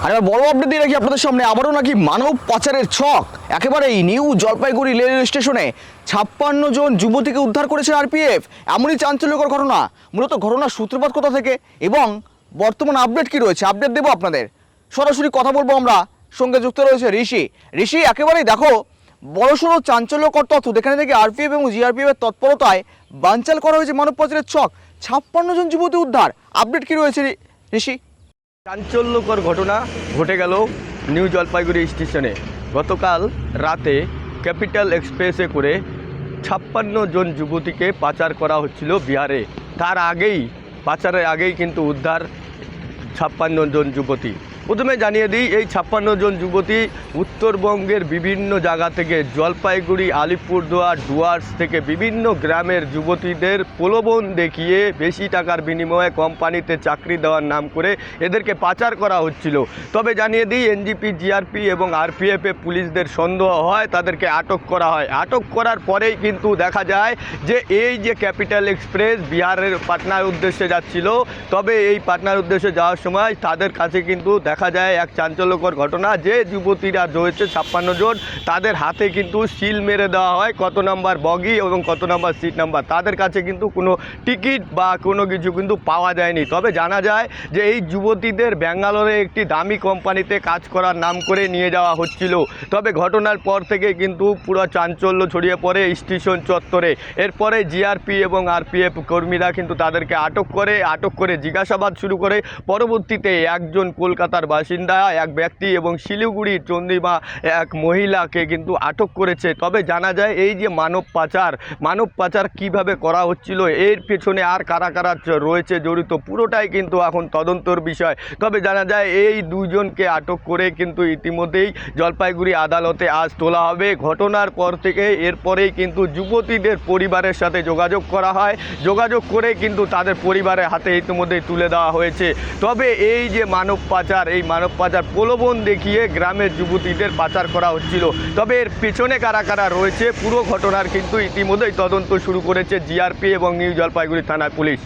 আর এবার বড় আপডেট দিয়ে রাখি আপনাদের সামনে, আবারও নাকি মানব পাচারের ছক। একেবারেই নিউ জলপাইগুড়ি রেল স্টেশনে 56 জন যুবতীকে উদ্ধার করেছে আরপিএফ। এমনই চাঞ্চল্যকর ঘটনা। মূলত ঘটনার সূত্রপাত কোথা থেকে এবং বর্তমান আপডেট কি রয়েছে, আপডেট দেবো আপনাদের। সরাসরি কথা বলবো আমরা, সঙ্গে যুক্ত রয়েছে ঋষি। একেবারেই দেখো বড়সড় চাঞ্চল্যকর তথ্য, যেখানে থেকে আরপিএফ এবং জিআরপিএফ এর তৎপরতায় বানচাল করা হয়েছে মানব পাচারের ছক। 56 জন যুবতী উদ্ধার, আপডেট কি রয়েছে ঋষি? চাঞ্চল্যকর ঘটনা ঘটে গেল নিউ জলপাইগুড়ি স্টেশনে। গতকাল রাতে ক্যাপিটাল এক্সপ্রেসে করে 56 জন যুবতীকে পাচার করা হচ্ছিল বিহারে। তার আগেই পাচারের আগেই কিন্তু উদ্ধার 56 জন যুবতী। প্রথমে জানিয়ে দিই, এই 56 জন যুবতী উত্তরবঙ্গের বিভিন্ন জায়গা থেকে, জলপাইগুড়ি, আলিপুরদুয়ার, ডুয়ার্স থেকে বিভিন্ন গ্রামের যুবতীদের প্রলোভন দেখিয়ে বেশি টাকার বিনিময়ে কোম্পানিতে চাকরি দেওয়ার নাম করে এদেরকে পাচার করা হচ্ছিল। তবে জানিয়ে দিই, এনজিপি, জিআরপি এবং আরপিএফে পুলিশদের সন্দেহ হয়, তাদেরকে আটক করা হয়। আটক করার পরেই কিন্তু দেখা যায় যে এই যে ক্যাপিটাল এক্সপ্রেস বিহারের পাটনার উদ্দেশ্যে যাচ্ছিল, তবে এই পাটনার উদ্দেশ্যে যাওয়ার সময় তাদের কাছে কিন্তু দেখা যায় এক চাঞ্চল্যকর ঘটনা, যে যুবতীরা রয়েছে 56 জন, তাদের হাতে কিন্তু সিল মেরে দেওয়া হয় কত নাম্বার বগি এবং কত নাম্বার সিট নাম্বার। তাদের কাছে কিন্তু কোনো টিকিট বা কোনো কিছু কিন্তু পাওয়া যায়নি। তবে জানা যায় যে এই যুবতীদের ব্যাঙ্গালোরে একটি দামি কোম্পানিতে কাজ করার নাম করে নিয়ে যাওয়া হচ্ছিল। তবে ঘটনার পর থেকে কিন্তু পুরো চাঞ্চল্য ছড়িয়ে পড়ে স্টেশন চত্বরে। এরপরে জিআরপি এবং আরপিএফ কর্মীরা কিন্তু তাদেরকে আটক করে জিজ্ঞাসাবাদ শুরু করে। পরবর্তীতে একজন কলকাতার বাসিন্দা এক ব্যক্তি এবং শিলিগুড়ির চন্দ্রিমা এক মহিলাকে কিন্তু আটক করেছে। তবে জানা যায় এই যে মানব পাচার কিভাবে করা হচ্ছিল, এর পেছনে আর কারা কারা রয়েছে জড়িত, পুরোটাই কিন্তু এখন তদন্তর বিষয়। তবে জানা যায় এই দুজনকে আটক করে কিন্তু ইতিমধ্যেই জলপাইগুড়ি আদালতে আজ তোলা হবে। ঘটনার পর থেকে এরপরেই কিন্তু যুবতীদের পরিবারের সাথে যোগাযোগ করা হয়, যোগাযোগ করে কিন্তু তাদের পরিবারের হাতে ইতিমধ্যেই তুলে দেওয়া হয়েছে। তবে এই যে মানব পাচার, এই মানব পাচার প্রলোভন দেখিয়ে গ্রামের যুবতীদের পাচার করা হচ্ছিল। তবে এর পেছনে কারা কারা রয়েছে, পুরো ঘটনার কিন্তু ইতিমধ্যেই তদন্ত শুরু করেছে জিআরপি এবং নিউ জলপাইগুড়ি থানার পুলিশ।